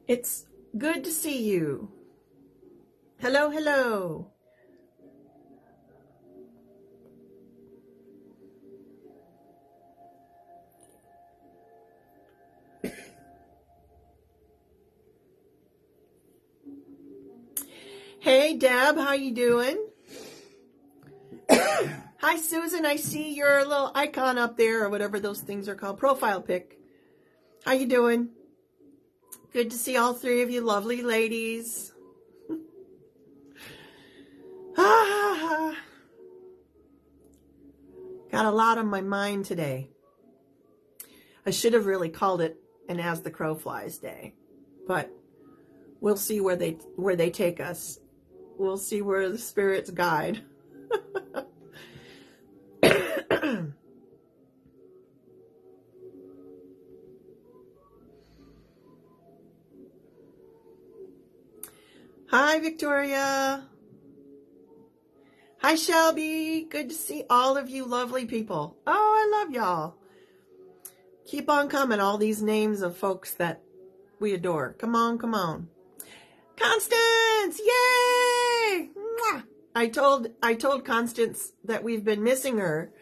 It's good to see you. Hello, hello. Hey, Deb, how you doing? Hi, Susan. I see your little icon up there, or whatever those things are called. Profile pic. How you doing? Good to see all three of you lovely ladies. Got a lot on my mind today. I should have really called it an As the Crow Flies Day, but we'll see where they take us. We'll see where the spirits guide. Hi, Victoria. Hi, Shelby. Good to see all of you lovely people. Oh, I love y'all. Keep on coming, all these names of folks that we adore. Come on, come on. Constance! Yay! Mwah! I told Constance that we've been missing her,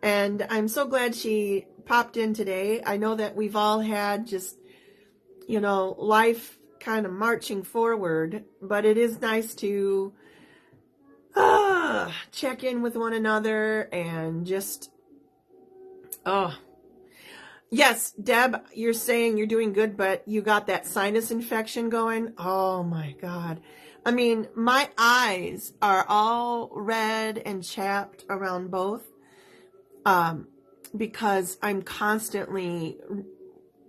and I'm so glad she popped in today. I know that we've all had just, life kind of marching forward, but it is nice to check in with one another and just, yes, Deb, you're saying you're doing good, but you got that sinus infection going. Oh my God. I mean, my eyes are all red and chapped around both, because I'm constantly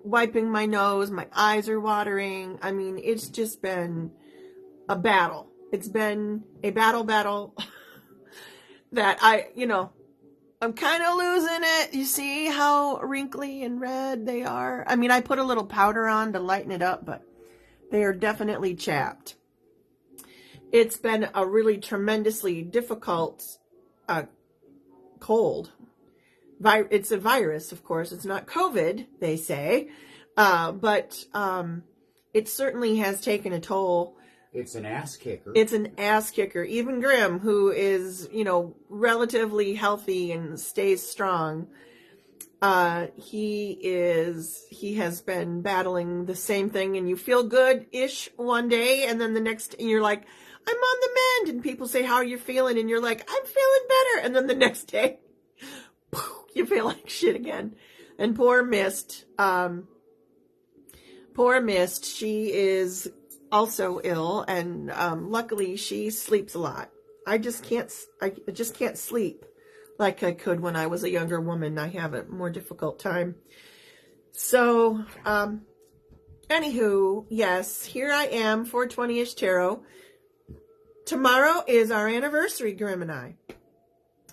wiping my nose. My eyes are watering. I mean, it's just been a battle. It's been a battle that I'm kind of losing it. You see how wrinkly and red they are? I mean, I put a little powder on to lighten it up, but they are definitely chapped. It's been a really tremendously difficult cold. It's a virus, of course. It's not COVID, they say. But it certainly has taken a toll. It's an ass kicker. It's an ass kicker. Even Grymm, who is, relatively healthy and stays strong, he has been battling the same thing, and you feel good-ish one day, and then the next, and you're like, I'm on the mend, and people say, how are you feeling? And you're like, I'm feeling better. And then the next day, you feel like shit again. And poor Mist, she is also ill, and luckily she sleeps a lot. I just can't sleep like I could when I was a younger woman. I have a more difficult time. So, anywho, yes, here I am, 420-ish tarot. Tomorrow is our anniversary, Grymm and I.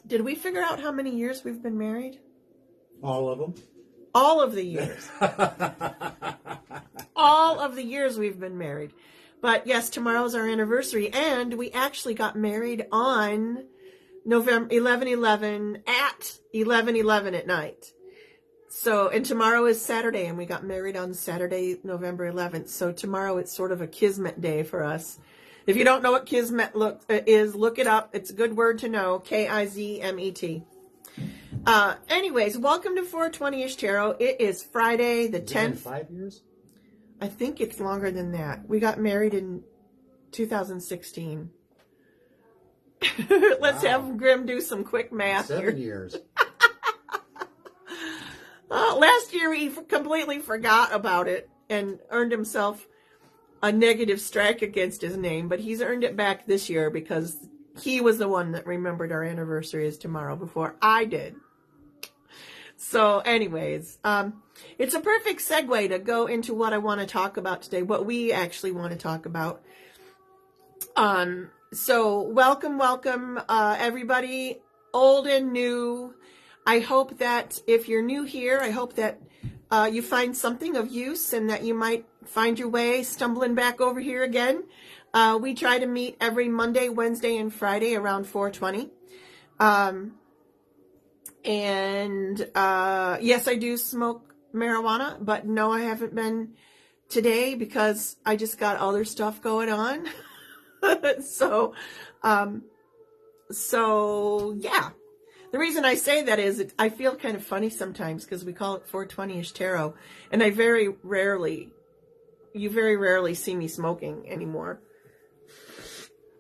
Did we figure out how many years we've been married? All of them? All of the years. All of the years we've been married. But yes, tomorrow's our anniversary, and we actually got married on November 11/11 at 11/11 at night. So, and tomorrow is Saturday, and we got married on Saturday, November 11th. So tomorrow it's sort of a kismet day for us. If you don't know what kismet is, look it up. It's a good word to know. Kizmet. Anyways, welcome to 420-ish Tarot. It is Friday the 10th. 5 years? I think it's longer than that. We got married in 2016. Let's have Grymm do some quick math 7 here. years. Last year he completely forgot about it and earned himself a negative strike against his name, but he's earned it back this year because he was the one that remembered our anniversary is tomorrow before I did. So anyways, it's a perfect segue to go into what I want to talk about today, what we actually want to talk about. So welcome, everybody, old and new. I hope that if you're new here, I hope that you find something of use and that you might find your way stumbling back over here again. We try to meet every Monday, Wednesday, and Friday around 4:20. Yes, I do smoke marijuana, but no, I haven't been today because I just got other stuff going on. so, yeah. The reason I say that is I feel kind of funny sometimes because we call it 420-ish tarot, and you very rarely see me smoking anymore.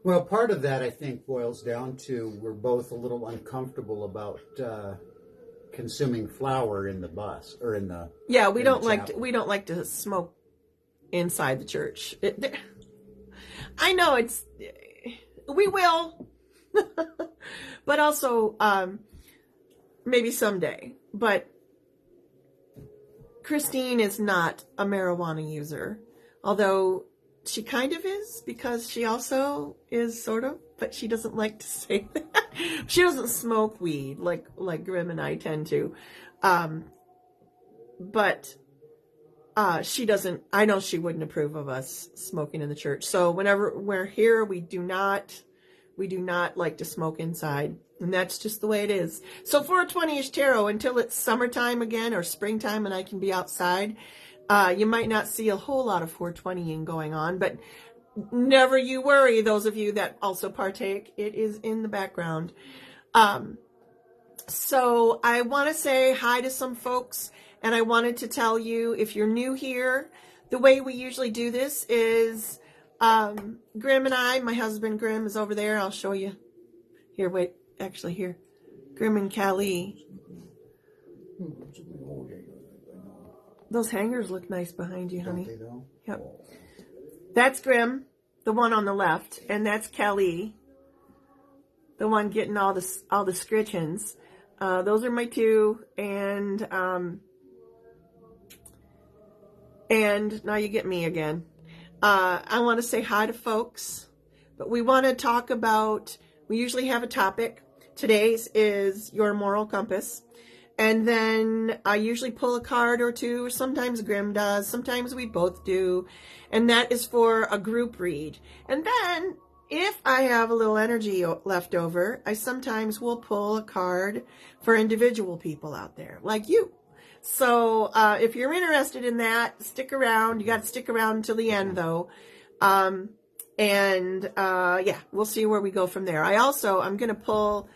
Well, part of that, I think, boils down to we're both a little uncomfortable about consuming flour in the bus or in the we don't like to smoke inside the church. I know we will, but also maybe someday. But Christine is not a marijuana user, although she kind of is, because she also is sort of, but she doesn't like to say that. She doesn't smoke weed like Grymm and I tend to. But she doesn't, I know she wouldn't approve of us smoking in the church. So whenever we're here, we do not like to smoke inside. And that's just the way it is. So 420-ish tarot, until it's summertime again or springtime and I can be outside, you might not see a whole lot of 420ing going on, but never you worry, those of you that also partake, it is in the background. So I want to say hi to some folks, and I wanted to tell you, if you're new here, the way we usually do this is Grymm and I, my husband Grymm is over there. I'll show you. Here, wait, actually here. Grymm and Callie. Those hangers look nice behind you, honey. Don't they though? Yep. That's Grymm, the one on the left, and that's Callie, the one getting all the scritchings. Those are my two, and now you get me again. I want to say hi to folks, but we want to talk about, we usually have a topic. Today's is your moral compass. And then I usually pull a card or two. Sometimes Grymm does. Sometimes we both do. And that is for a group read. And then if I have a little energy left over, I sometimes will pull a card for individual people out there like you. So if you're interested in that, stick around. You got to stick around until the end, though. Yeah, we'll see where we go from there. I'm going to pull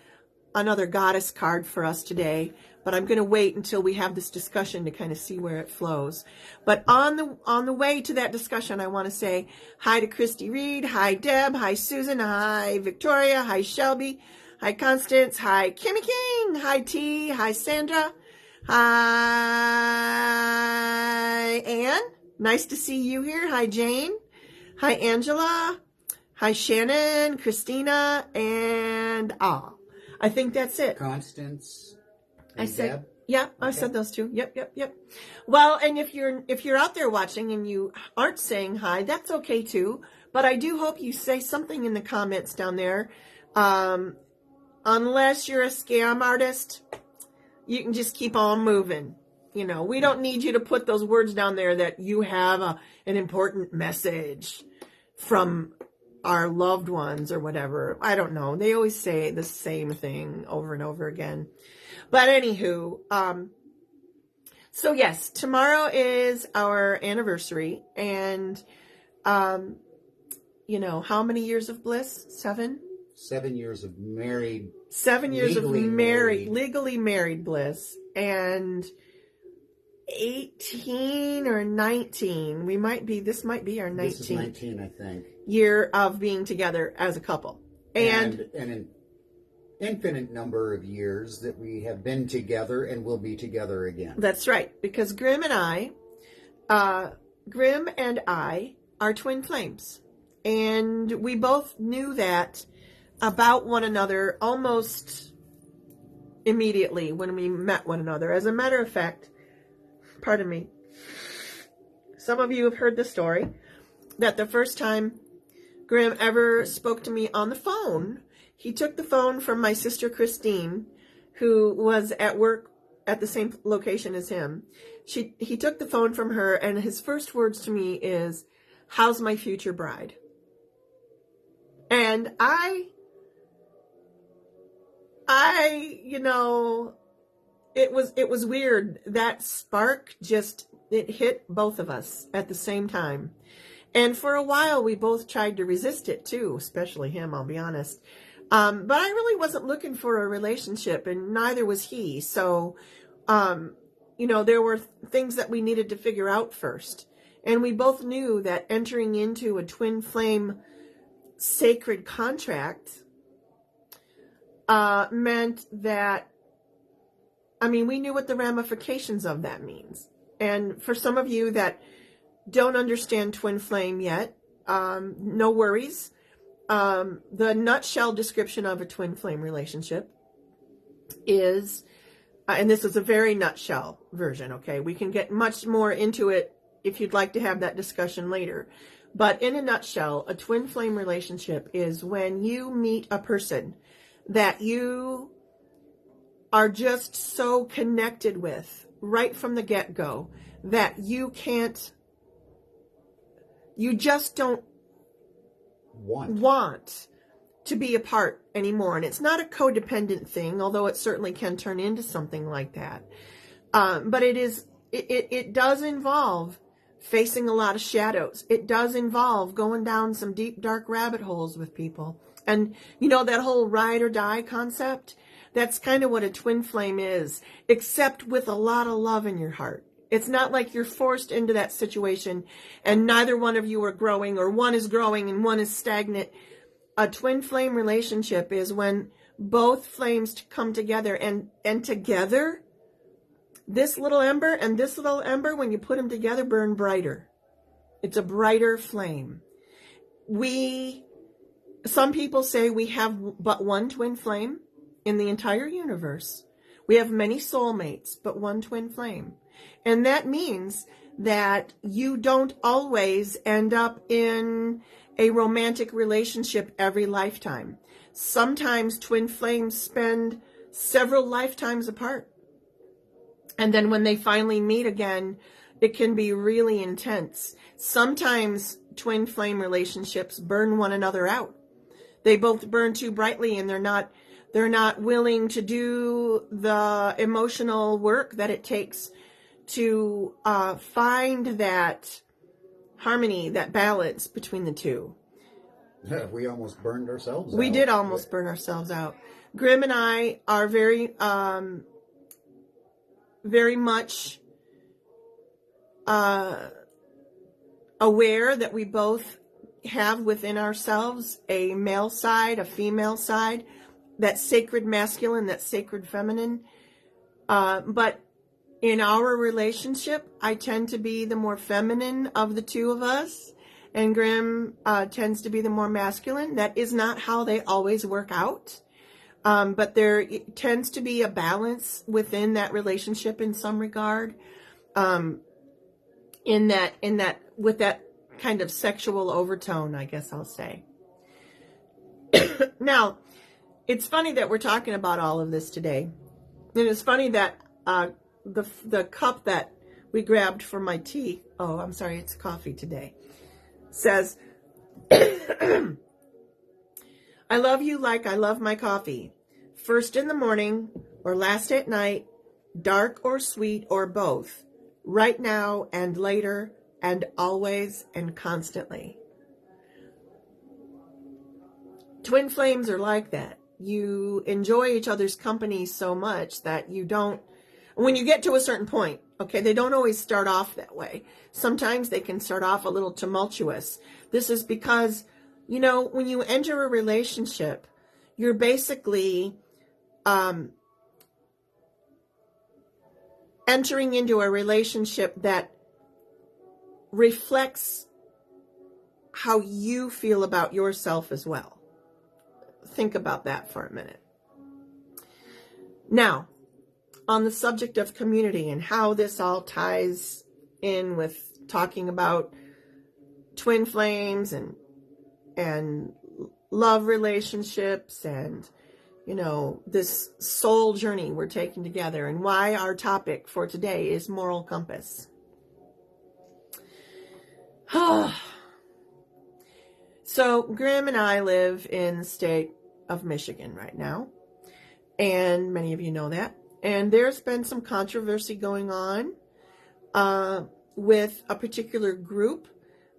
another goddess card for us today, but I'm going to wait until we have this discussion to kind of see where it flows. But on the way to that discussion, I want to say hi to Christy Reed, hi Deb, hi Susan, hi Victoria, hi Shelby, hi Constance, hi Kimmy King, hi T, hi Sandra, hi Ann, nice to see you here, hi Jane, hi Angela, hi Shannon, Christina, and I think that's it. Constance. I said, Deb? yeah, okay. I said those two. Yep. Well, and if you're out there watching and you aren't saying hi, that's okay too. But I do hope you say something in the comments down there. Unless you're a scam artist, you can just keep on moving. You know, we don't need you to put those words down there that you have an important message from our loved ones or whatever. I don't know. They always say the same thing over and over again. But anywho, so yes, tomorrow is our anniversary, and how many years of bliss? 7? 7 years of married. 7 years of legally married bliss, and 18 or 19. This might be our 19th. This is 19, I think. Year of being together as a couple. And an infinite number of years that we have been together and will be together again. That's right, because Grymm and I are twin flames. And we both knew that about one another almost immediately when we met one another. As a matter of fact, pardon me, some of you have heard the story that the first time Grymm ever spoke to me on the phone, he took the phone from my sister Christine, who was at work at the same location as him. He took the phone from her, and his first words to me is, "How's my future bride?" And it was weird. That spark just It hit both of us at the same time. And for a while, we both tried to resist it too, especially him, I'll be honest. But I really wasn't looking for a relationship, and neither was he. So, there were things that we needed to figure out first. And we both knew that entering into a twin flame sacred contract meant that, we knew what the ramifications of that means. And for some of you that don't understand twin flame yet, no worries. The nutshell description of a twin flame relationship is, and this is a very nutshell version, okay? We can get much more into it if you'd like to have that discussion later. But in a nutshell, a twin flame relationship is when you meet a person that you are just so connected with right from the get-go that you just don't want to be apart anymore. And it's not a codependent thing, although it certainly can turn into something like that. But it does involve facing a lot of shadows. It does involve going down some deep, dark rabbit holes with people. And that whole ride or die concept, that's kind of what a twin flame is, except with a lot of love in your heart. It's not like you're forced into that situation and neither one of you are growing, or one is growing and one is stagnant. A twin flame relationship is when both flames come together, and together, this little ember and this little ember, when you put them together, burn brighter. It's a brighter flame. Some people say we have but one twin flame in the entire universe. We have many soulmates, but one twin flame. And that means that you don't always end up in a romantic relationship every lifetime. Sometimes twin flames spend several lifetimes apart. And then when they finally meet again, it can be really intense. Sometimes twin flame relationships burn one another out. They both burn too brightly, and they're not willing to do the emotional work that it takes to find that harmony, that balance between the two. Yeah, we almost burned ourselves out. We did almost burn ourselves out. Grymm and I are very much aware that we both have within ourselves a male side, a female side, that sacred masculine, that sacred feminine. But in our relationship, I tend to be the more feminine of the two of us, and Grymm tends to be the more masculine. That is not how they always work out, but there tends to be a balance within that relationship in some regard, in that with that kind of sexual overtone, I guess I'll say. Now, it's funny that we're talking about all of this today, and it's funny that the cup that we grabbed for my tea, oh, I'm sorry, it's coffee today, says, I love you like I love my coffee. First in the morning or last at night, dark or sweet or both, right now and later and always and constantly. Twin flames are like that. You enjoy each other's company so much that you don't, when you get to a certain point, okay, they don't always start off that way. Sometimes they can start off a little tumultuous. This is because, when you enter a relationship, you're basically entering into a relationship that reflects how you feel about yourself as well. Think about that for a minute. Now, on the subject of community and how this all ties in with talking about twin flames and love relationships and, this soul journey we're taking together, and why our topic for today is moral compass. So Grymm and I live in the state of Michigan right now, and many of you know that. And there's been some controversy going on with a particular group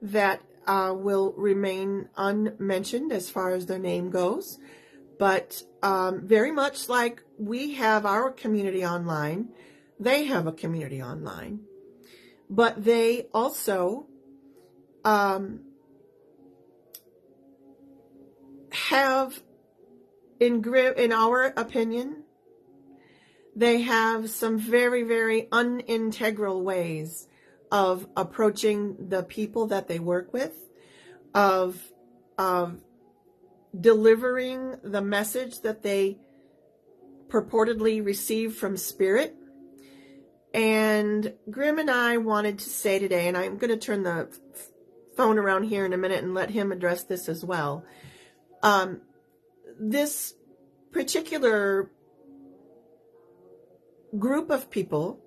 that will remain unmentioned as far as their name goes. But very much like we have our community online, they have a community online. But they also have, in our opinion, they have some very, very unintegral ways of approaching the people that they work with, of delivering the message that they purportedly receive from Spirit. And Grymm and I wanted to say today, and I'm going to turn the phone around here in a minute and let him address this as well. This particular group of people,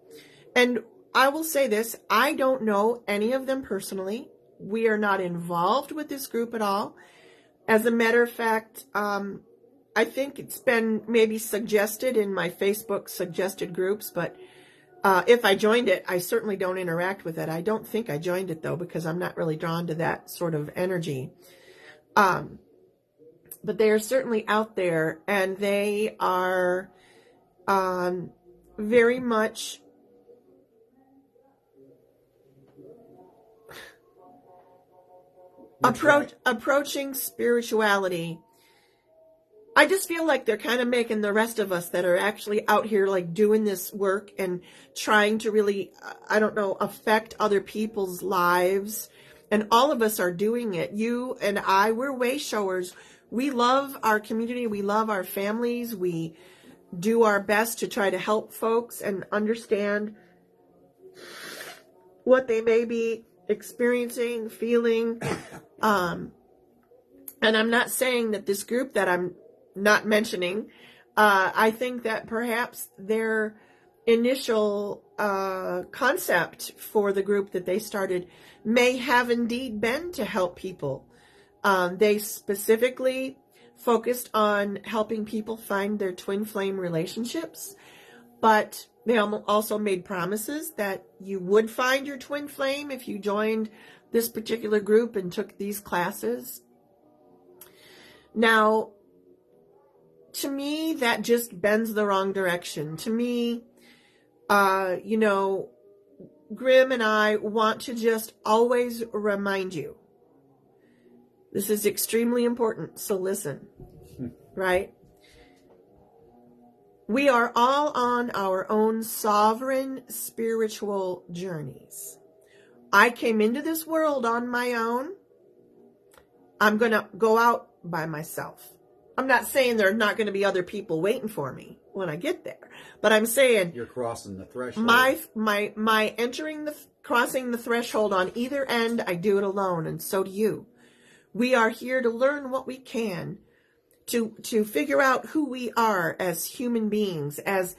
and I will say this, I don't know any of them personally. We are not involved with this group at all. As a matter of fact, I think it's been maybe suggested in my Facebook suggested groups, but if I joined it, I certainly don't interact with it. I don't think I joined it, though, because I'm not really drawn to that sort of energy. But they are certainly out there, and they are very much approaching spirituality. I just feel like they're kind of making the rest of us that are actually out here like doing this work and trying to really, I don't know, affect other people's lives. And all of us are doing it. You and I, we're way showers. We love our community. We love our families. We do our best to try to help folks and understand what they may be experiencing, feeling. And I'm not saying that this group that I'm not mentioning, I think that perhaps their initial concept for the group that they started may have indeed been to help people. They specifically focused on helping people find their twin flame relationships, but they also made promises that you would find your twin flame if you joined this particular group and took these classes. Now, to me, that just bends the wrong direction. To me, Grymm and I want to just always remind you, this is extremely important, so listen, right? We are all on our own sovereign spiritual journeys. I came into this world on my own. I'm going to go out by myself. I'm not saying there are not going to be other people waiting for me when I get there, but I'm saying you're crossing the threshold. My crossing the threshold on either end, I do it alone, and so do you. We are here to learn what we can, to figure out who we are as human beings, as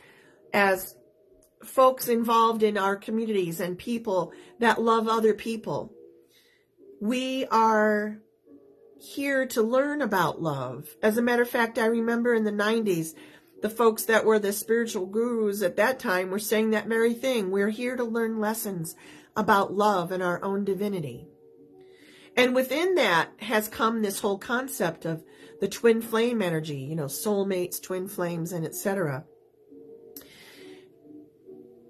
folks involved in our communities and people that love other people. We are here to learn about love. As a matter of fact, I remember in the 90s, the folks that were the spiritual gurus at that time were saying that very thing. We're here to learn lessons about love and our own divinity. And within that has come this whole concept of the twin flame energy, soulmates, twin flames, and etc.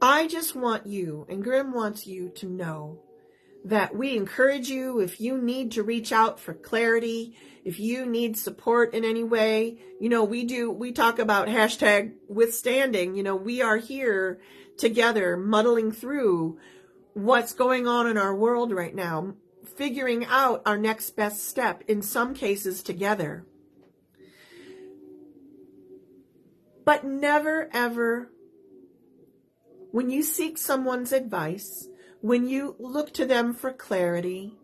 I just want you, and Grymm wants you to know that we encourage you, if you need to reach out for clarity, if you need support in any way, we talk about #withstanding, we are here together muddling through what's going on in our world right now, figuring out our next best step, in some cases together. But never, ever, when you seek someone's advice, when you look to them for clarity,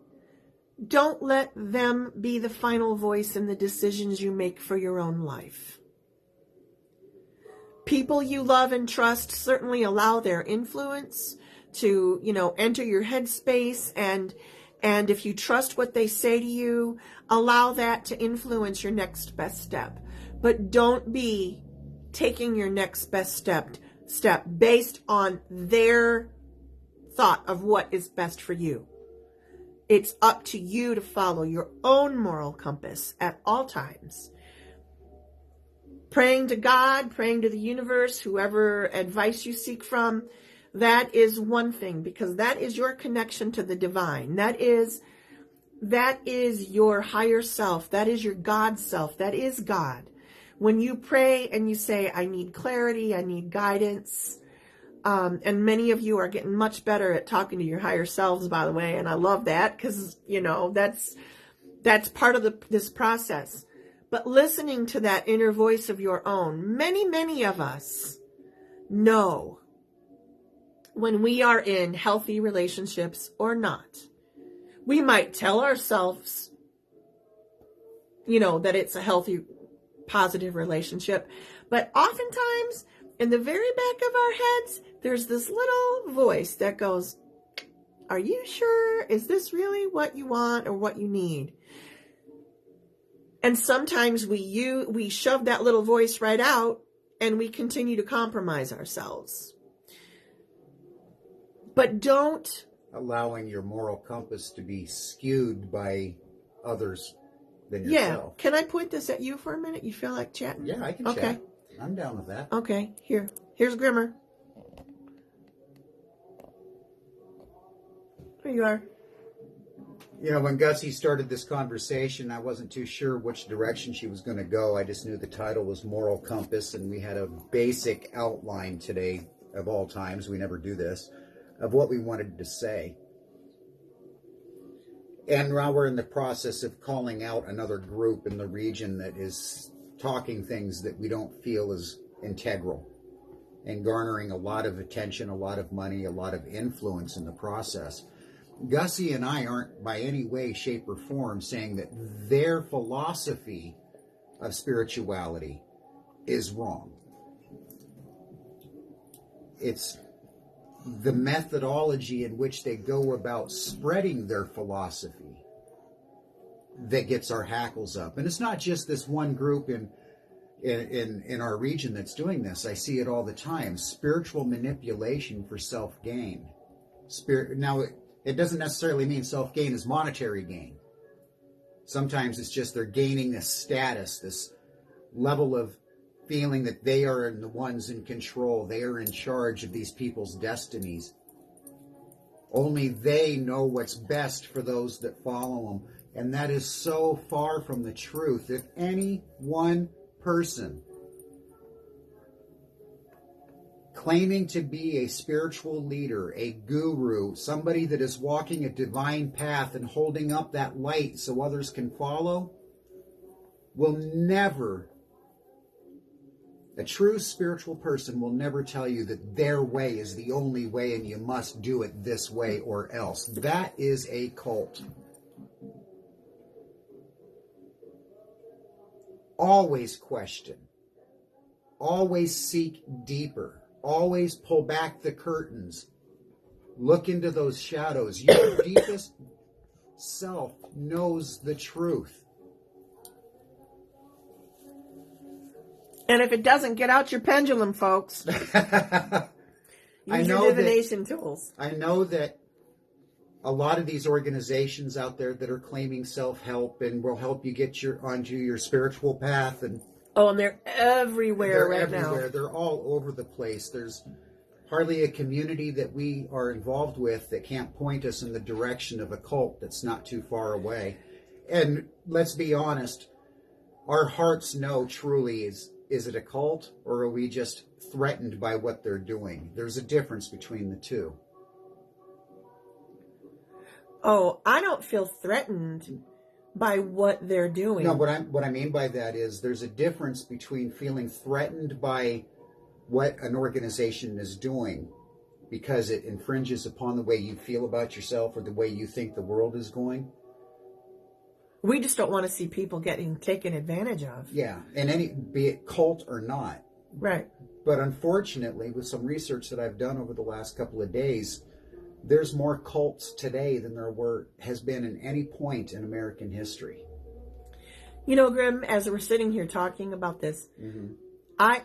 don't let them be the final voice in the decisions you make for your own life. People you love and trust certainly allow their influence to, enter your headspace, and if you trust what they say to you, allow that to influence your next best step. But don't be taking your next best step based on their thought of what is best for you. It's up to you to follow your own moral compass at all times. Praying to God, praying to the universe, whoever advice you seek from, that is one thing, because that is your connection to the divine. That is your higher self. That is your God self. That is God. When you pray and you say, I need clarity, I need guidance, and many of you are getting much better at talking to your higher selves, by the way, and I love that, because, that's part of this process. But listening to that inner voice of your own, many of us know when we are in healthy relationships or not. We might tell ourselves, that it's a healthy, positive relationship, but oftentimes in the very back of our heads, there's this little voice that goes, are you sure? Is this really what you want or what you need? And sometimes we shove that little voice right out and we continue to compromise ourselves. But don't allowing your moral compass to be skewed by others than yourself. Yeah. Can I point this at you for a minute? You feel like chatting? Yeah, I can chat. I'm down with that. Okay. Here's Grimmer. There you are. When Gussy started this conversation, I wasn't too sure which direction she was going to go. I just knew the title was Moral Compass, and we had a basic outline today, of all times, we never do this, of what we wanted to say. And now we're in the process of calling out another group in the region that is talking things that we don't feel is integral and garnering a lot of attention, a lot of money, a lot of influence in the process. Gussy and I aren't by any way, shape, or form saying that their philosophy of spirituality is wrong. It's the methodology in which they go about spreading their philosophy that gets our hackles up. And it's not just this one group in our region that's doing this. I see it all the time. Spiritual manipulation for self-gain. Now, it doesn't necessarily mean self-gain is monetary gain. Sometimes it's just they're gaining this status, this level of feeling that they are the ones in control. They are in charge of these people's destinies. Only they know what's best for those that follow them. And that is so far from the truth. If any one person claiming to be a spiritual leader, a guru, somebody that is walking a divine path and holding up that light so others can follow, will never, a true spiritual person will never tell you that their way is the only way and you must do it this way or else. That is a cult. Always question. Always seek deeper. Always pull back the curtains. Look into those shadows. Your deepest self knows the truth. And if it doesn't, get out your pendulum, folks. Use your divination tools. I know that a lot of these organizations out there that are claiming self-help and will help you get onto your spiritual path, and and they're everywhere now. They're all over the place. There's hardly a community that we are involved with that can't point us in the direction of a cult that's not too far away. And let's be honest, our hearts know truly, is it a cult or are we just threatened by what they're doing? There's a difference between the two. Oh, I don't feel threatened by what they're doing. No, what I mean by that is there's a difference between feeling threatened by what an organization is doing because it infringes upon the way you feel about yourself or the way you think the world is going. We just don't want to see people getting taken advantage of. Yeah, and be it cult or not. Right. But unfortunately, with some research that I've done over the last couple of days, there's more cults today than there has been in any point in American history. Grymm, as we're sitting here talking about this, I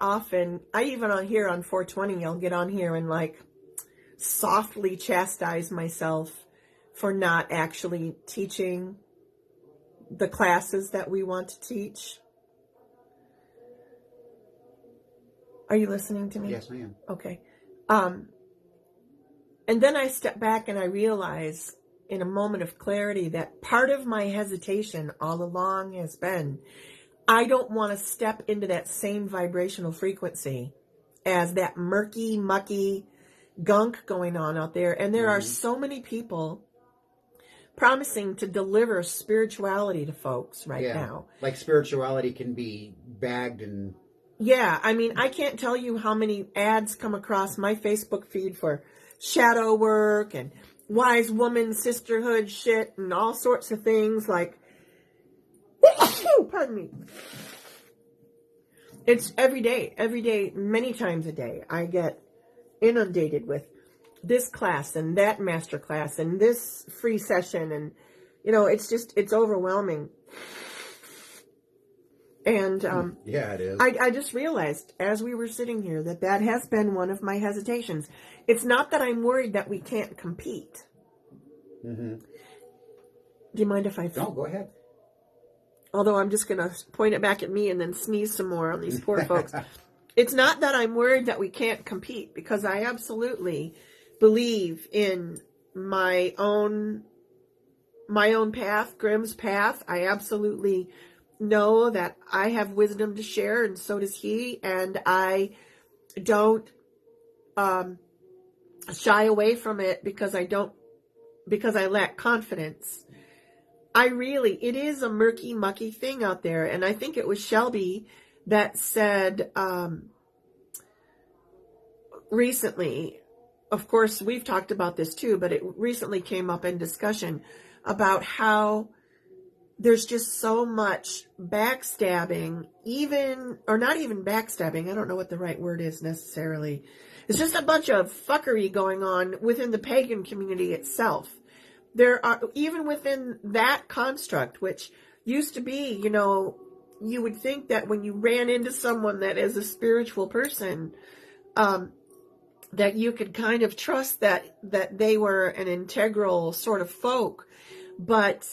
even on here on 420, I'll get on here and softly chastise myself for not actually teaching the classes that we want to teach. Are you listening to me? Yes, I am. Okay. And then I step back and I realize in a moment of clarity that part of my hesitation all along has been, I don't want to step into that same vibrational frequency as that murky, mucky gunk going on out there. And there are so many people promising to deliver spirituality to folks right now. Like spirituality can be bagged and... Yeah, I mean, I can't tell you how many ads come across my Facebook feed for shadow work and wise woman sisterhood shit and all sorts of things like, pardon me. It's every day, many times a day. I get inundated with this class and that master class and this free session. And, it's overwhelming. And yeah, it is. I just realized as we were sitting here that has been one of my hesitations. It's not that I'm worried that we can't compete. Mm-hmm. Do you mind if I... No, go ahead. Although I'm just going to point it back at me and then sneeze some more on these poor folks. It's not that I'm worried that we can't compete, because I absolutely believe in my own path, Grymm's path. I absolutely know that I have wisdom to share, and so does he, and I don't shy away from it because I lack confidence. It is a murky, mucky thing out there, and I think it was Shelby that said recently, of course we've talked about this too, but it recently came up in discussion about how there's just so much backstabbing, not even backstabbing. I don't know what the right word is necessarily. It's just a bunch of fuckery going on within the pagan community itself. There are, even within that construct, which used to be, you would think that when you ran into someone that is a spiritual person, that you could kind of trust that they were an integral sort of folk, but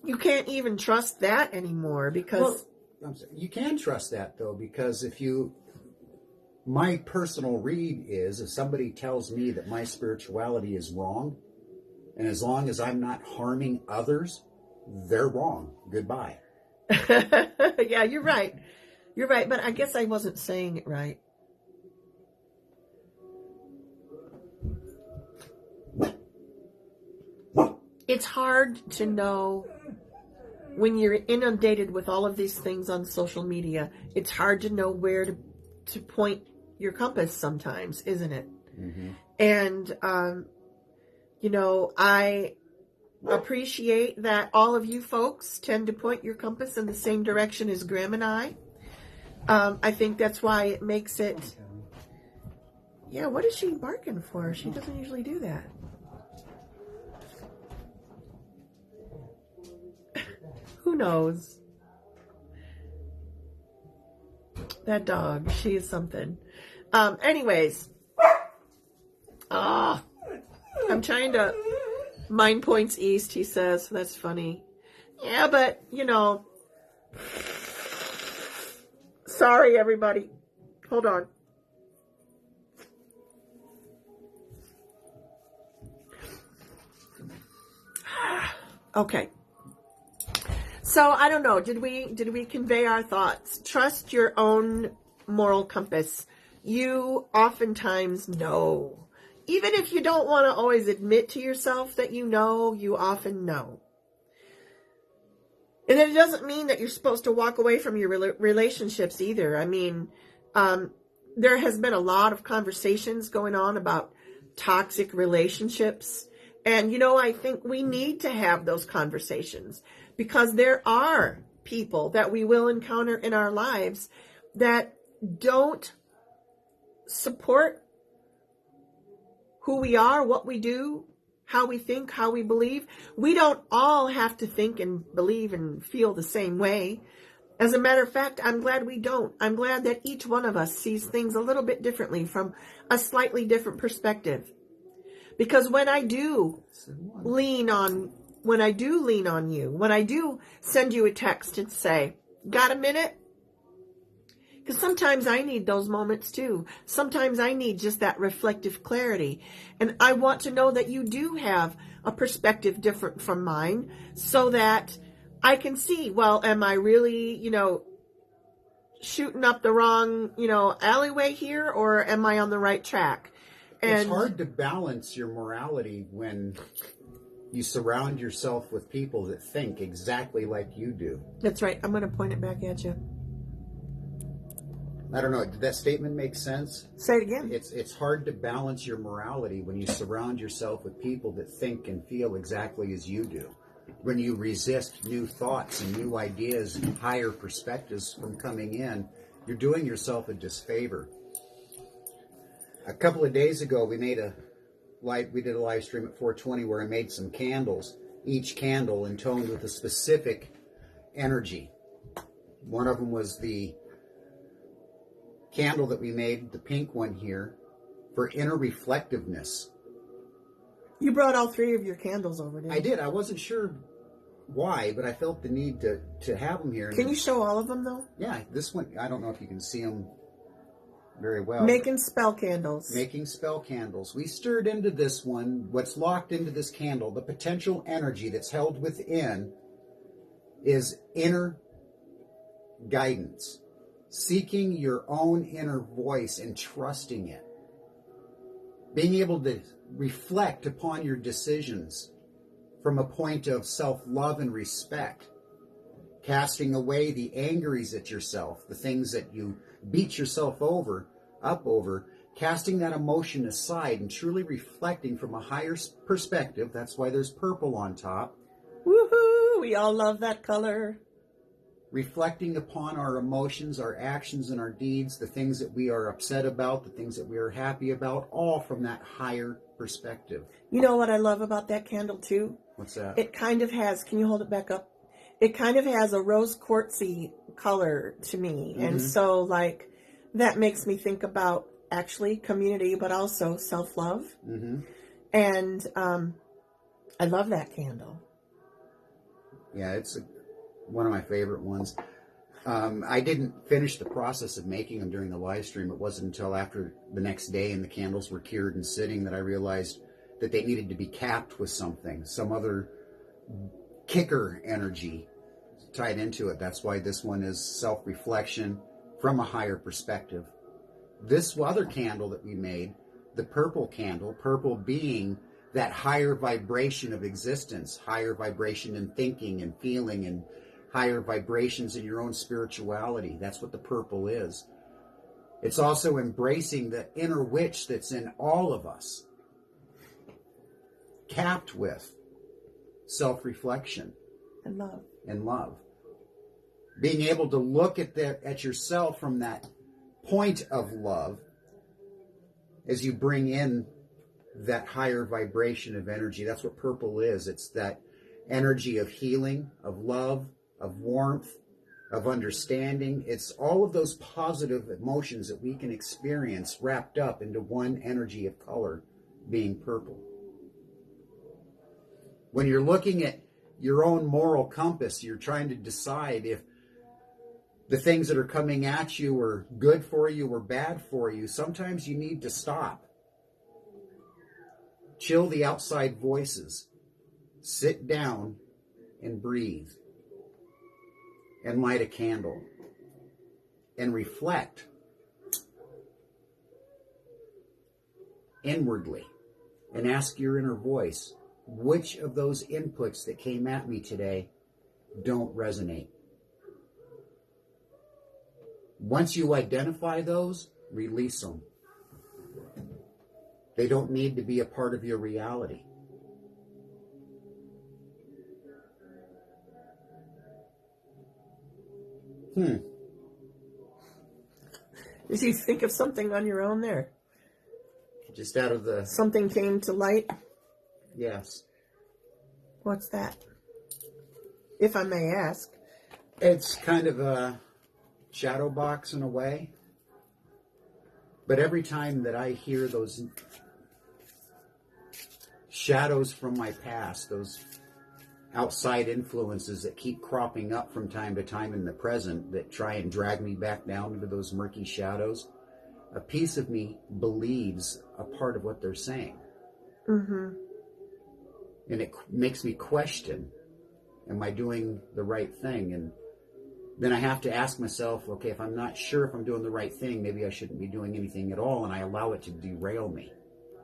you can't even trust that anymore because... Well, you can trust that, though, because my personal read is, if somebody tells me that my spirituality is wrong, and as long as I'm not harming others, they're wrong. Goodbye. Yeah, you're right. You're right, but I guess I wasn't saying it right. It's hard to know when you're inundated with all of these things on social media. It's hard to know where to point your compass sometimes, isn't it? Mm-hmm. And, I appreciate that all of you folks tend to point your compass in the same direction as Grymm and I. I think that's why it makes it... Yeah, what is she barking for? She doesn't usually do that. Who knows? That dog, she is something. Anyways. I'm trying to... Mine points east, he says. That's funny. Yeah, but, Sorry, everybody. Hold on. Okay. So, I don't know. Did we convey our thoughts? Trust your own moral compass. You oftentimes know. Even if you don't want to always admit to yourself that you know, you often know. And it doesn't mean that you're supposed to walk away from your relationships either. I mean, there has been a lot of conversations going on about toxic relationships. And, I think we need to have those conversations because there are people that we will encounter in our lives that don't support who we are, what we do, how we think, how we believe. We don't all have to think and believe and feel the same way. As a matter of fact, I'm glad we don't. I'm glad that each one of us sees things a little bit differently from a slightly different perspective. Because when I do lean on you, when I do send you a text and say, got a minute? Because sometimes I need those moments too. Sometimes I need just that reflective clarity. And I want to know that you do have a perspective different from mine so that I can see, well, am I really, shooting up the wrong, alleyway here, or am I on the right track? And it's hard to balance your morality when you surround yourself with people that think exactly like you do. That's right. I'm going to point it back at you. I don't know. Did that statement make sense? Say it again. It's hard to balance your morality when you surround yourself with people that think and feel exactly as you do. When you resist new thoughts and new ideas and higher perspectives from coming in, you're doing yourself a disfavor. A couple of days ago, we did a live stream at 420 where I made some candles, each candle intoned with a specific energy. One of them was the candle that we made, the pink one here, for inner reflectiveness. You brought all 3 of your candles over, didn't you? I did. I wasn't sure why, but I felt the need to have them here. Can you show all of them, though? Yeah, this one, I don't know if you can see them very well. Making spell candles. Making spell candles. We stirred into this one, what's locked into this candle, the potential energy that's held within is inner guidance. Seeking your own inner voice and trusting it. Being able to reflect upon your decisions from a point of self-love and respect. Casting away the angries at yourself, the things that you beat yourself up over, casting that emotion aside and truly reflecting from a higher perspective. That's why there's purple on top. Woohoo! We all love that color. Reflecting upon our emotions, our actions, and our deeds, the things that we are upset about, the things that we are happy about, all from that higher perspective. You know what I love about that candle, too? What's that? It kind of has, can you hold it back up? It kind of has a rose quartzy color to me. Mm-hmm. And so, that makes me think about, actually, community, but also self-love. Mm-hmm. And I love that candle. Yeah, it's one of my favorite ones. I didn't finish the process of making them during the live stream. It wasn't until after the next day and the candles were cured and sitting that I realized that they needed to be capped with something, some other kicker energy tied into it. That's why this one is self-reflection from a higher perspective. This other candle that we made, the purple candle, purple being that higher vibration of existence, higher vibration in thinking and feeling and higher vibrations in your own spirituality. That's what the purple is. It's also embracing the inner witch that's in all of us, capped with self-reflection and love. Being able to look at yourself from that point of love as you bring in that higher vibration of energy. That's what purple is. It's that energy of healing, of love, of warmth, of understanding. It's all of those positive emotions that we can experience wrapped up into one energy of color, being purple. When you're looking at your own moral compass, you're trying to decide if the things that are coming at you are good for you or bad for you. Sometimes you need to stop. Chill the outside voices. Sit down and breathe. And light a candle. And reflect inwardly. And ask your inner voice, which of those inputs that came at me today don't resonate? Once you identify those, release them. They don't need to be a part of your reality. Did you think of something on your own there? Just out of the... Something came to light? Yes. What's that? If I may ask. It's kind of a shadow box in a way. But every time that I hear those shadows from my past, those outside influences that keep cropping up from time to time in the present that try and drag me back down into those murky shadows, a piece of me believes a part of what they're saying. Mm-hmm. And it makes me question, am I doing the right thing? And then I have to ask myself, okay, if I'm not sure if I'm doing the right thing, maybe I shouldn't be doing anything at all. And I allow it to derail me.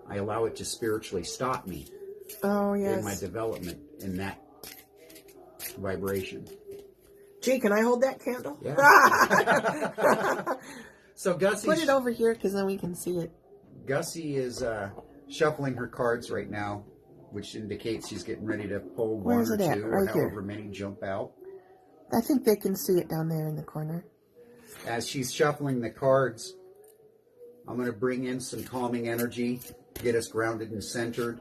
I allow it to spiritually stop me. Oh, yes. In my development in that vibration. Gee, can I hold that candle? Yeah. So Gussie, put it over here because then we can see it. Gussie is shuffling her cards right now, which indicates she's getting ready to pull one Where's or it at? two Right or however here. many jump out. I think they can see it down there in the corner. As she's shuffling the cards, I'm going to bring in some calming energy, get us grounded and centered.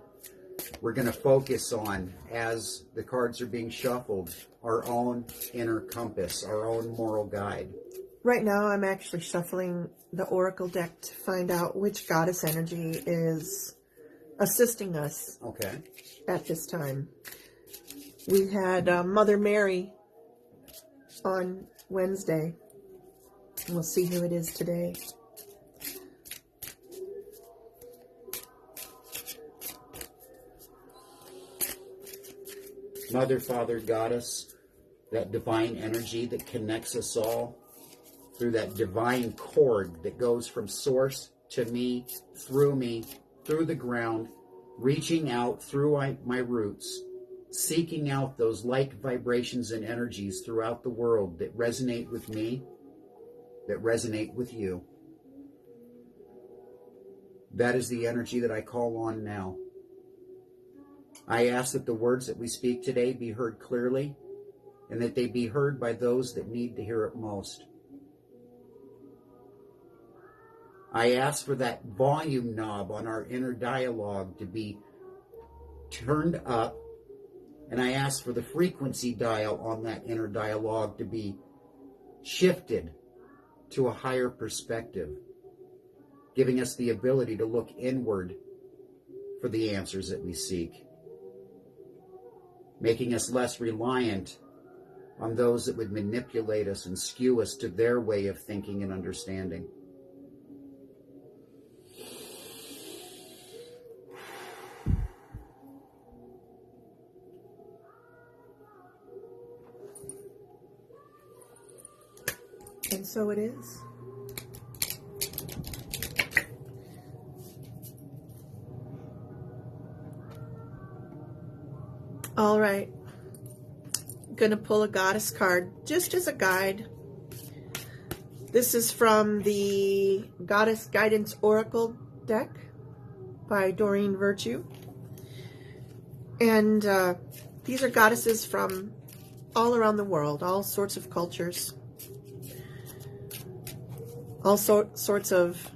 We're going to focus on, as the cards are being shuffled, our own inner compass, our own moral guide. Right now, I'm actually shuffling the Oracle deck to find out which goddess energy is assisting us at this time. We had Mother Mary on Wednesday. We'll see who it is today. Mother, Father, Goddess, that divine energy that connects us all through that divine cord that goes from source to me, through the ground, reaching out through my roots, seeking out those like vibrations and energies throughout the world that resonate with me, that resonate with you. That is the energy that I call on now. I ask that the words that we speak today be heard clearly and that they be heard by those that need to hear it most. I ask for that volume knob on our inner dialogue to be turned up, and I ask for the frequency dial on that inner dialogue to be shifted to a higher perspective, giving us the ability to look inward for the answers that we seek, making us less reliant on those that would manipulate us and skew us to their way of thinking and understanding. And so it is. All right. Gonna pull a goddess card just as a guide. This is from the Goddess Guidance Oracle deck by Doreen Virtue. And these are goddesses from all around the world, all sorts of cultures, all sorts of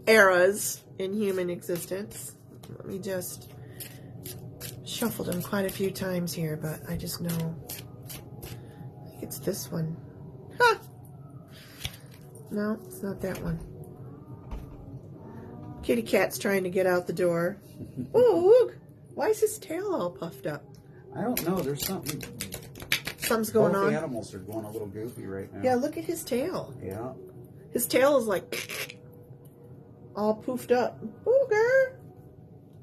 eras in human existence. Let me just shuffle them quite a few times here, but I just know I think it's this one. Ha! No, it's not that one. Kitty cat's trying to get out the door. Ooh, why is his tail all puffed up? I don't know. There's something. Something's going Both on. the animals are going a little goofy right now. Yeah, look at his tail. Yeah. His tail is like all poofed up. Booger!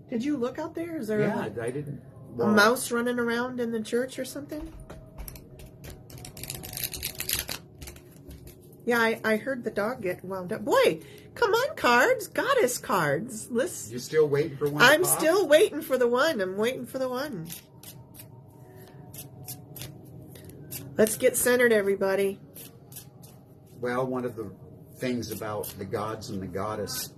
Did you look out there? Is there I didn't. a mouse running around in the church or something? Yeah, I heard the dog get wound up. Boy, come on, cards. Goddess cards. Listen. You still waiting for one? I'm to pop? still waiting for the one. I'm waiting for the one. Let's get centered, everybody. Well, one of the things about the gods and the goddesses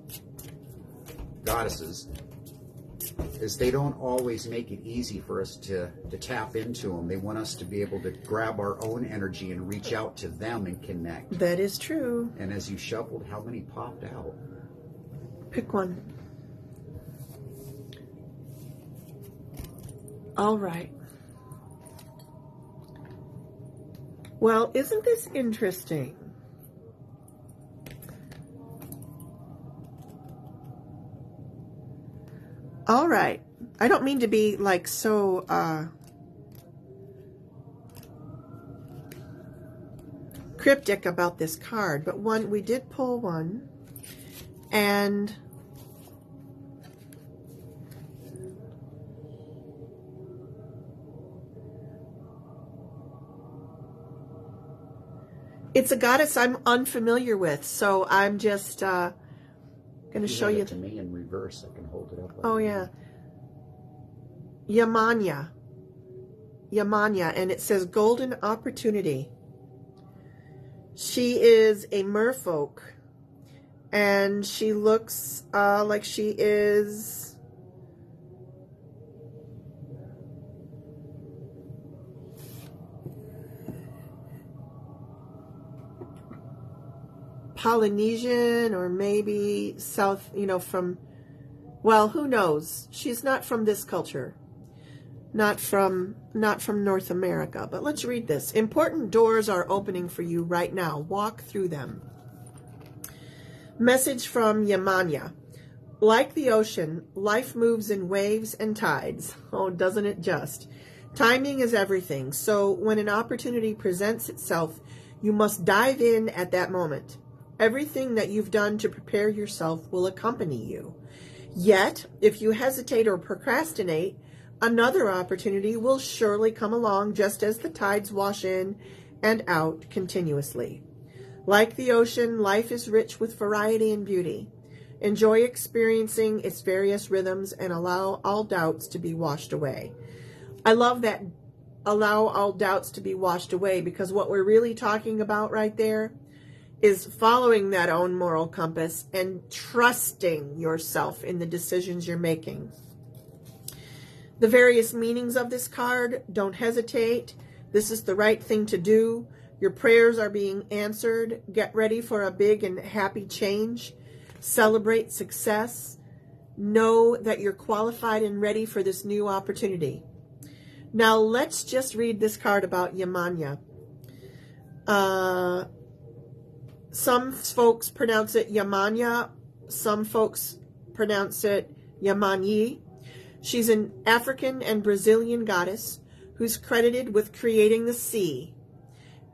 is they don't always make it easy for us to tap into them. They want us to be able to grab our own energy and reach out to them and connect. That is true. And as you shuffled, how many popped out? Pick one. All right. Well, isn't this interesting? All right. I don't mean to be like so cryptic about this card, but we did pull one, and it's a goddess I'm unfamiliar with, so I'm just going to show you. To me in reverse, I can hold it up. Oh yeah, Yamanya, and it says golden opportunity. She is a merfolk, and she looks like she is Polynesian, or maybe South, from, well, who knows? She's not from this culture. Not from North America. But let's read this. Important doors are opening for you right now. Walk through them. Message from Yamanya. Like the ocean, life moves in waves and tides. Oh, doesn't it just? Timing is everything. So when an opportunity presents itself, you must dive in at that moment. Everything that you've done to prepare yourself will accompany you. Yet, if you hesitate or procrastinate, another opportunity will surely come along, just as the tides wash in and out continuously. Like the ocean, life is rich with variety and beauty. Enjoy experiencing its various rhythms and allow all doubts to be washed away. I love that, allow all doubts to be washed away, because what we're really talking about right there is following that own moral compass and trusting yourself in the decisions you're making. The various meanings of this card: don't hesitate. This is the right thing to do. Your prayers are being answered. Get ready for a big and happy change. Celebrate success. Know that you're qualified and ready for this new opportunity. Now let's just read this card about Yamanya. Some folks pronounce it Yamanya. Some folks pronounce it Yamanyi. She's an African and Brazilian goddess who's credited with creating the sea.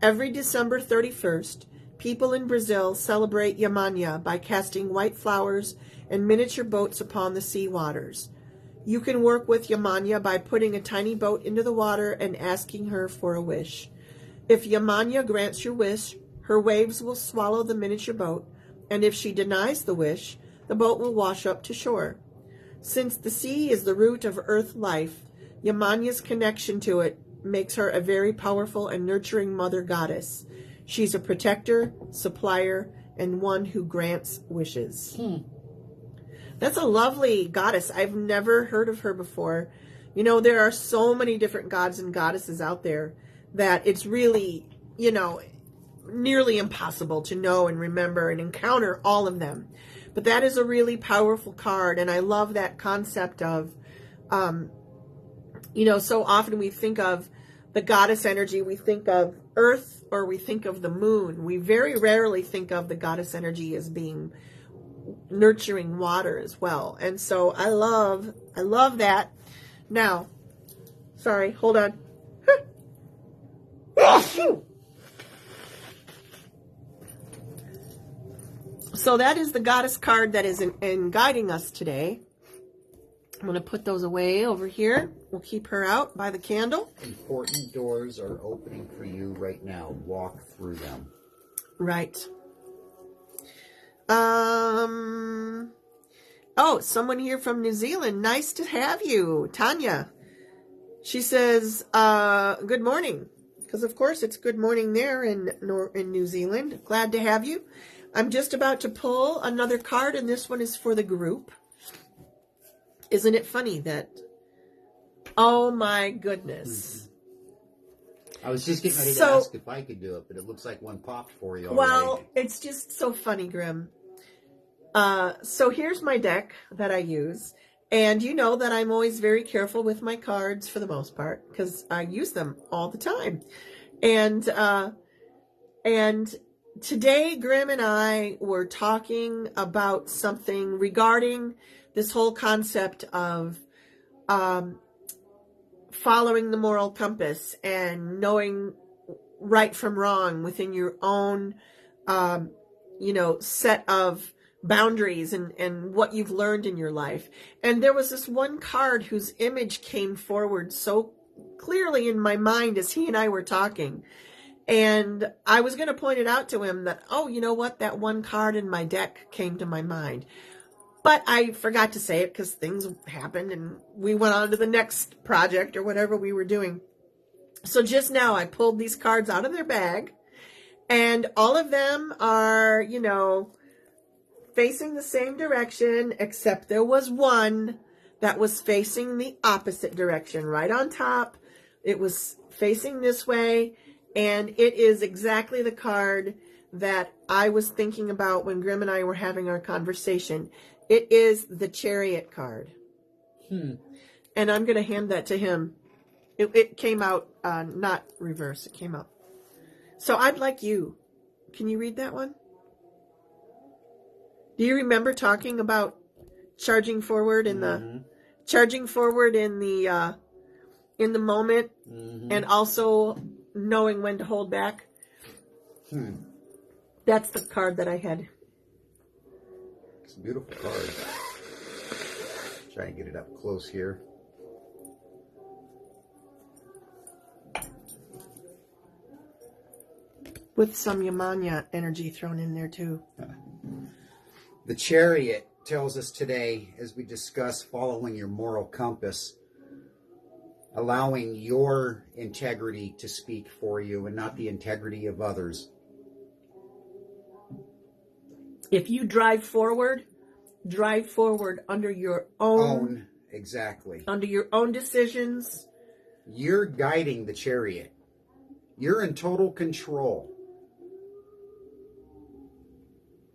Every December 31st, people in Brazil celebrate Yamanya by casting white flowers and miniature boats upon the sea waters. You can work with Yamanya by putting a tiny boat into the water and asking her for a wish. If Yamanya grants your wish, her waves will swallow the miniature boat, and if she denies the wish, the boat will wash up to shore. Since the sea is the root of earth life, Yamanya's connection to it makes her a very powerful and nurturing mother goddess. She's a protector, supplier, and one who grants wishes. That's a lovely goddess. I've never heard of her before. There are so many different gods and goddesses out there that it's really, nearly impossible to know and remember and encounter all of them. But that is a really powerful card, and I love that concept of, so often we think of the goddess energy, we think of Earth, or we think of the moon. We very rarely think of the goddess energy as being nurturing water as well. And so I love that. Now, sorry, hold on. So that is the goddess card that is in guiding us today. I'm going to put those away over here. We'll keep her out by the candle. Important doors are opening for you right now. Walk through them. Right. Oh, someone here from New Zealand. Nice to have you, Tanya. She says, good morning. Because, of course, it's good morning there in New Zealand. Glad to have you. I'm just about to pull another card, and this one is for the group. Isn't it funny that... Oh, my goodness. I was just getting ready to ask if I could do it, but it looks like one popped for you already. Well, it's just so funny, Grymm. So here's my deck that I use. And you know that I'm always very careful with my cards for the most part, because I use them all the time. And today, Grymm and I were talking about something regarding this whole concept of following the moral compass and knowing right from wrong within your own, set of boundaries and what you've learned in your life. And there was this one card whose image came forward so clearly in my mind as he and I were talking. And I was going to point it out to him that, oh, you know what? That one card in my deck came to my mind. But I forgot to say it because things happened and we went on to the next project or whatever we were doing. So just now I pulled these cards out of their bag and all of them are, facing the same direction, except there was one that was facing the opposite direction, right on top. It was facing this way, and it is exactly the card that I was thinking about when Grymm and I were having our conversation. It is the Chariot card. And I'm going to hand that to him. It came out, not reverse. It came out. So I'd like you. Can you read that one? Do you remember talking about charging forward in the moment, and also knowing when to hold back? That's the card that I had. It's a beautiful card. Try and get it up close here. With some Yamanya energy thrown in there too. The Chariot tells us today, as we discuss following your moral compass, allowing your integrity to speak for you and not the integrity of others. If you drive forward under your own exactly. Under your own decisions. You're guiding the Chariot. You're in total control.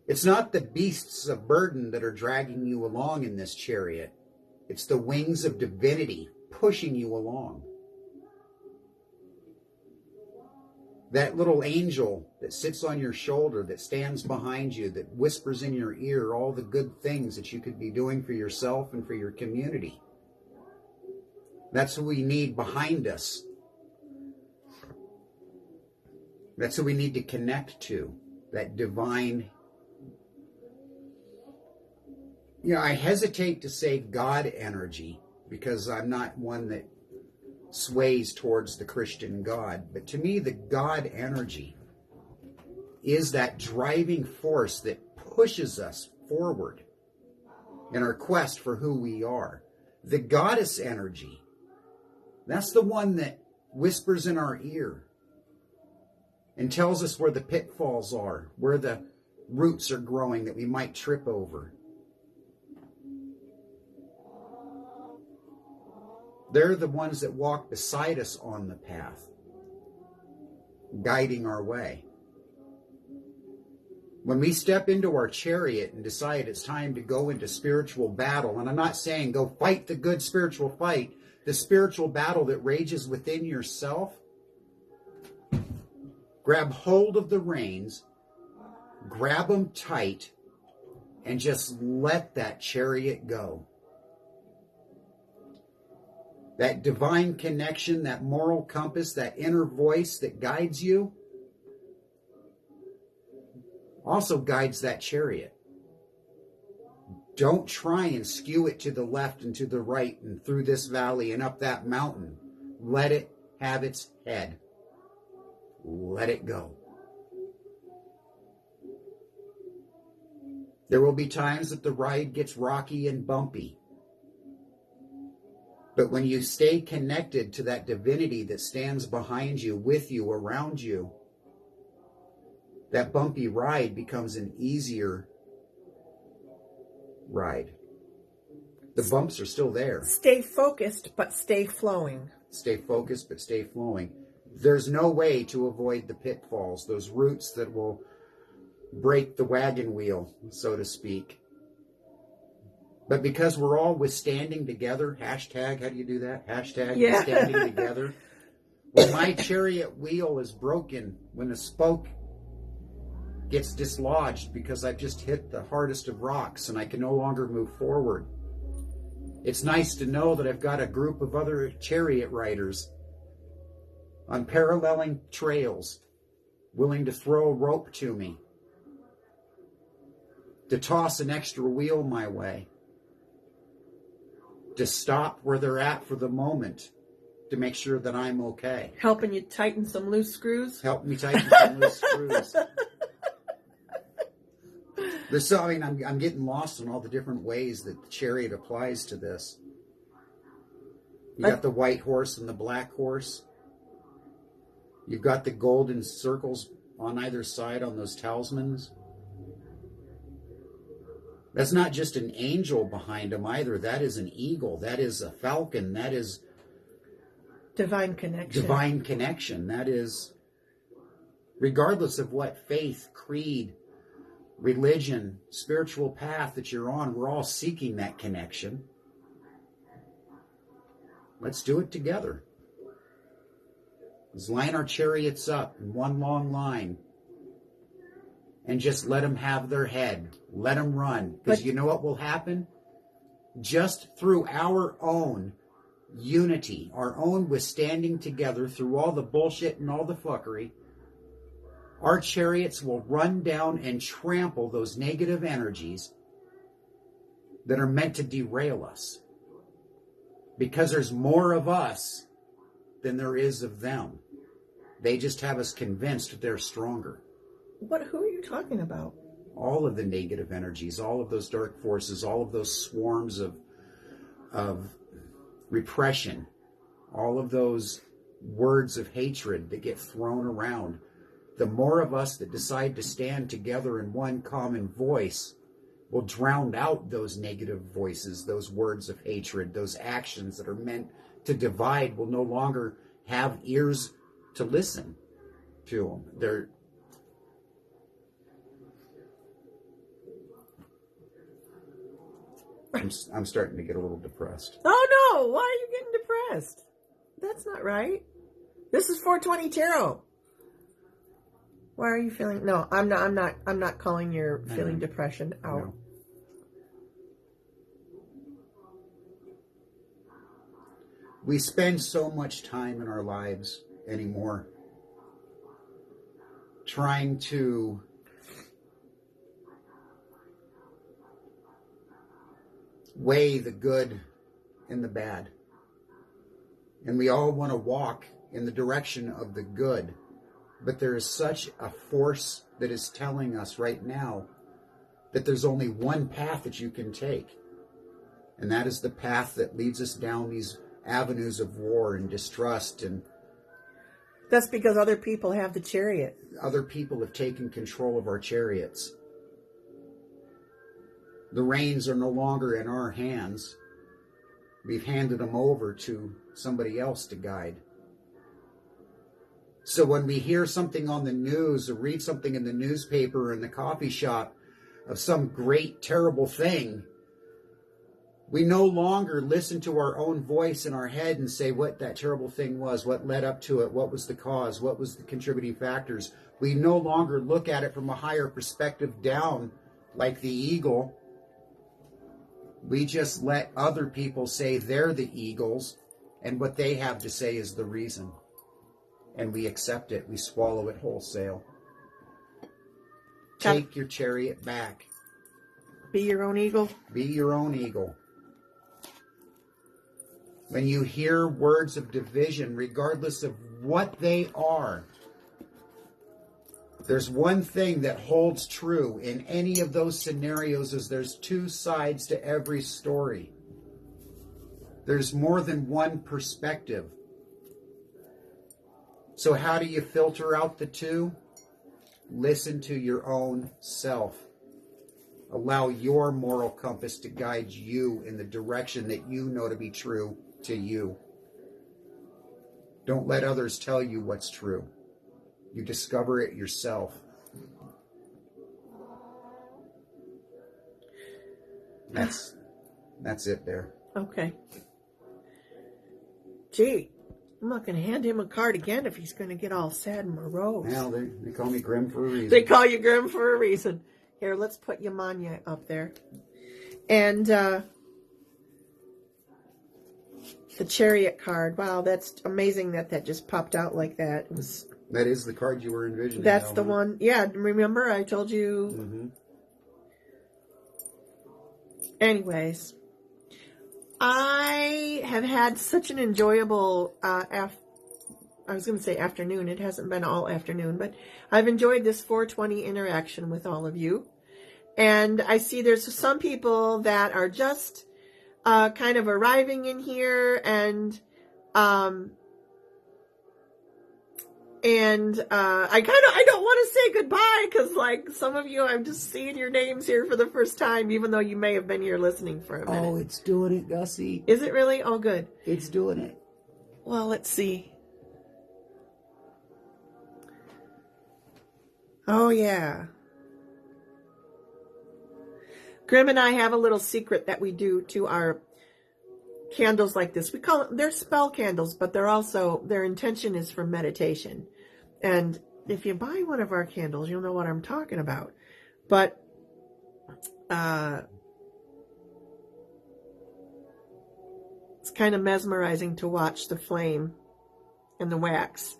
It's not the beasts of burden that are dragging you along in this chariot. It's the wings of divinity pushing you along. That little angel that sits on your shoulder, that stands behind you, that whispers in your ear all the good things that you could be doing for yourself and for your community. That's who we need behind us. That's who we need to connect to, that divine. I hesitate to say God energy because I'm not one that sways towards the Christian God. But to me, the God energy is that driving force that pushes us forward in our quest for who we are. The goddess energy, that's the one that whispers in our ear and tells us where the pitfalls are, where the roots are growing that we might trip over. They're the ones that walk beside us on the path, guiding our way. When we step into our chariot and decide it's time to go into spiritual battle, and I'm not saying go fight the good spiritual fight, the spiritual battle that rages within yourself, grab hold of the reins, grab them tight, and just let that chariot go. That divine connection, that moral compass, that inner voice that guides you, also guides that chariot. Don't try and skew it to the left and to the right and through this valley and up that mountain. Let it have its head. Let it go. There will be times that the ride gets rocky and bumpy. But when you stay connected to that divinity that stands behind you, with you, around you, that bumpy ride becomes an easier ride. The bumps are still there. Stay focused, but stay flowing. Stay focused, but stay flowing. There's no way to avoid the pitfalls, those roots that will break the wagon wheel, so to speak. But because we're all withstanding together, hashtag, how do you do that? Hashtag withstanding together. When my chariot wheel is broken, when a spoke gets dislodged because I've just hit the hardest of rocks and I can no longer move forward, it's nice to know that I've got a group of other chariot riders on paralleling trails willing to throw a rope to me, to toss an extra wheel my way, to stop where they're at for the moment, to make sure that I'm okay. Helping you tighten some loose screws? Help me tighten some loose screws. I'm getting lost in all the different ways that the chariot applies to this. You got the white horse and the black horse. You've got the golden circles on either side on those talismans. That's not just an angel behind them either. That is an eagle. That is a falcon. That is divine connection. Divine connection. That is, regardless of what faith, creed, religion, spiritual path that you're on, we're all seeking that connection. Let's do it together. Let's line our chariots up in one long line and just let them have their head. Let them run. Because you know what will happen? Just through our own unity, our own withstanding together through all the bullshit and all the fuckery, our chariots will run down and trample those negative energies that are meant to derail us. Because there's more of us than there is of them. They just have us convinced they're stronger. Who are you talking about? All of the negative energies, all of those dark forces, all of those swarms of repression, all of those words of hatred that get thrown around. The more of us that decide to stand together in one common voice will drown out those negative voices, those words of hatred, those actions that are meant to divide will no longer have ears to listen to them. I'm starting to get a little depressed. Oh no, why are you getting depressed? That's not right. This is 420 tarot. Why are you feeling? No, I'm not calling your feeling depression out. No. We spend so much time in our lives anymore trying to weigh the good and the bad. And we all want to walk in the direction of the good. But there is such a force that is telling us right now that there's only one path that you can take. And that is the path that leads us down these avenues of war and distrust. And that's because other people have the chariot. Other people have taken control of our chariots. The reins are no longer in our hands. We've handed them over to somebody else to guide. So when we hear something on the news or read something in the newspaper or in the coffee shop of some great, terrible thing, we no longer listen to our own voice in our head and say what that terrible thing was, what led up to it, what was the cause, what was the contributing factors. We no longer look at it from a higher perspective down like the eagle. We just let other people say they're the eagles and what they have to say is the reason. And we accept it. We swallow it wholesale. Take your chariot back. Be your own eagle. Be your own eagle. When you hear words of division, regardless of what they are, there's one thing that holds true in any of those scenarios is there's two sides to every story. There's more than one perspective. So how do you filter out the two? Listen to your own self. Allow your moral compass to guide you in the direction that you know to be true to you. Don't let others tell you what's true. You discover it yourself. That's it there. Okay. Gee, I'm not going to hand him a card again if he's going to get all sad and morose. Well, they call me Grymm for a reason. They call you Grymm for a reason. Here, let's put Yamanya up there. And the Chariot card. Wow, that's amazing that just popped out like that. It was. That is the card you were envisioning. That's the one. Yeah, remember I told you. Mm-hmm. Anyways, I have had such an enjoyable I was going to say afternoon. It hasn't been all afternoon, but I've enjoyed this 420 interaction with all of you. And I see there's some people that are just kind of arriving in here, and I don't want to say goodbye because, like, some of you, I'm just seeing your names here for the first time, even though you may have been here listening for a minute. Oh, it's doing it, Gussy. Is it really? Oh, good. It's doing it. Well, let's see. Oh, yeah. Grymm and I have a little secret that we do to our candles like this. We call it, they're spell candles, but they're also, their intention is for meditation. And if you buy one of our candles, you'll know what I'm talking about. But, it's kind of mesmerizing to watch the flame and the wax.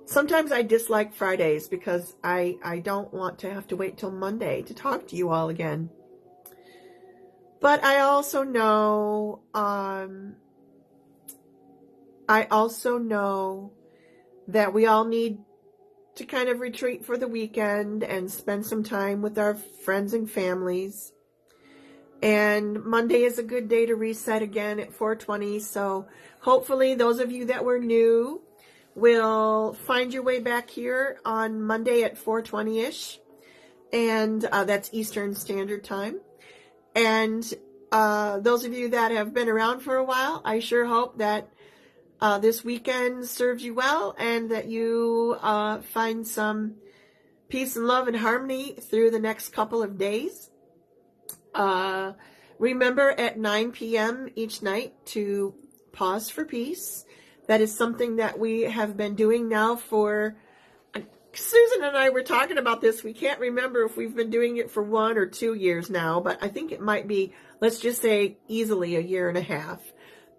Sometimes I dislike Fridays because I don't want to have to wait till Monday to talk to you all again. But I also know, that we all need to kind of retreat for the weekend and spend some time with our friends and families. And Monday is a good day to reset again at 420. So hopefully those of you that were new will find your way back here on Monday at 420-ish. And that's Eastern Standard Time. And those of you that have been around for a while, I sure hope that this weekend serves you well and that you find some peace and love and harmony through the next couple of days. Remember at 9 p.m. each night to pause for peace. That is something that we have been doing now for, Susan and I were talking about this. We can't remember if we've been doing it for 1 or 2 years now, but I think it might be, let's just say easily a year and a half.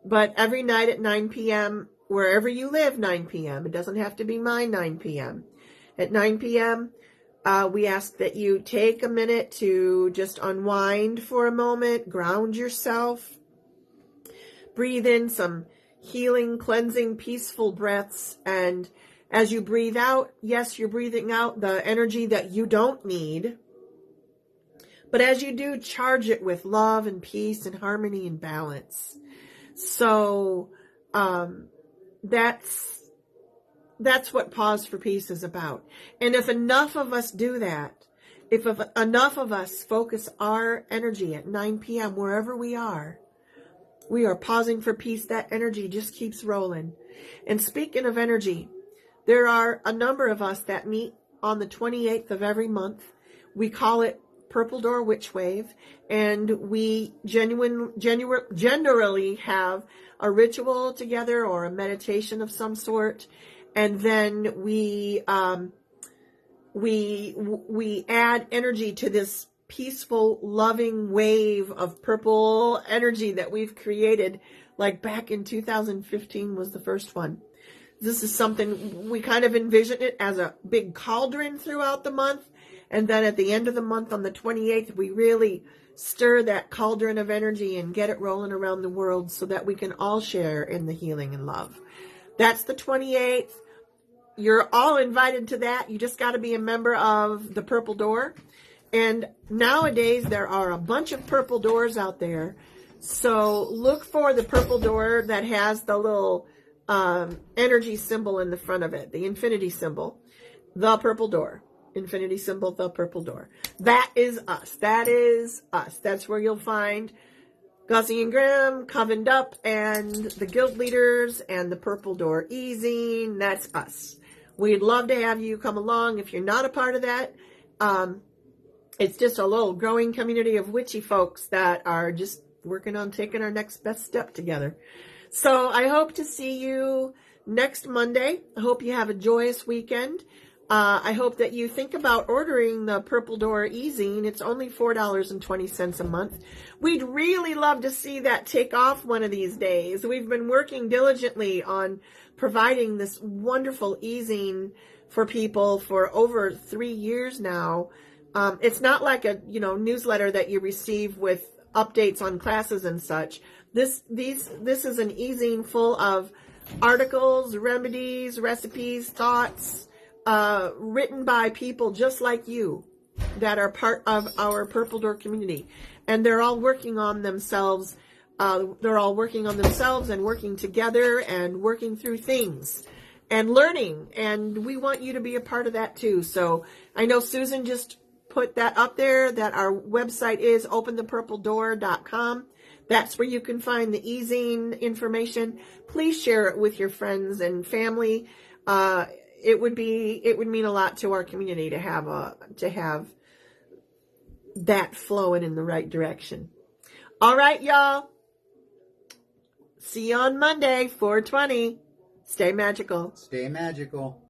But every night at 9 p.m., wherever you live, 9 p.m., it doesn't have to be my 9 p.m. At 9 p.m., we ask that you take a minute to just unwind for a moment, ground yourself, breathe in some healing, cleansing, peaceful breaths. And as you breathe out, yes, you're breathing out the energy that you don't need. But as you do, charge it with love and peace and harmony and balance. So that's what Pause for Peace is about. And if enough of us do that, if enough of us focus our energy at 9 p.m. wherever we are pausing for peace, that energy just keeps rolling. And speaking of energy, there are a number of us that meet on the 28th of every month. We call it Purple Door Witch Wave, and we generally have a ritual together or a meditation of some sort, and then we add energy to this peaceful, loving wave of purple energy that we've created, like back in 2015 was the first one. This is something, we kind of envision it as a big cauldron throughout the month. And then at the end of the month on the 28th, we really stir that cauldron of energy and get it rolling around the world so that we can all share in the healing and love. That's the 28th. You're all invited to that. You just got to be a member of the Purple Door. And nowadays, there are a bunch of purple doors out there. So look for the purple door that has the little energy symbol in the front of it, the infinity symbol, the Purple Door. Infinity symbol, the Purple Door. That is us. That is us. That's where you'll find Gussy and Grymm, Covened Up, and the Guild Leaders, and the Purple Door Easing. That's us. We'd love to have you come along. If you're not a part of that, It's just a little growing community of witchy folks that are just working on taking our next best step together. So I hope to see you next Monday. I hope you have a joyous weekend. I hope that you think about ordering the Purple Door e-zine. It's only $4.20 a month. We'd really love to see that take off one of these days. We've been working diligently on providing this wonderful e-zine for people for over 3 years now. It's not like a newsletter that you receive with updates on classes and such. This is an e-zine full of articles, remedies, recipes, thoughts, written by people just like you that are part of our Purple Door community. And they're all working on themselves. They're all working on themselves and working together and working through things and learning. And we want you to be a part of that too. So I know Susan just put that up there, that our website is openthepurpledoor.com. That's where you can find the e-zine information. Please share it with your friends and family. It would mean a lot to our community to have that flowing in the right direction. All right, y'all. See you on Monday, 4/20. Stay magical. Stay magical.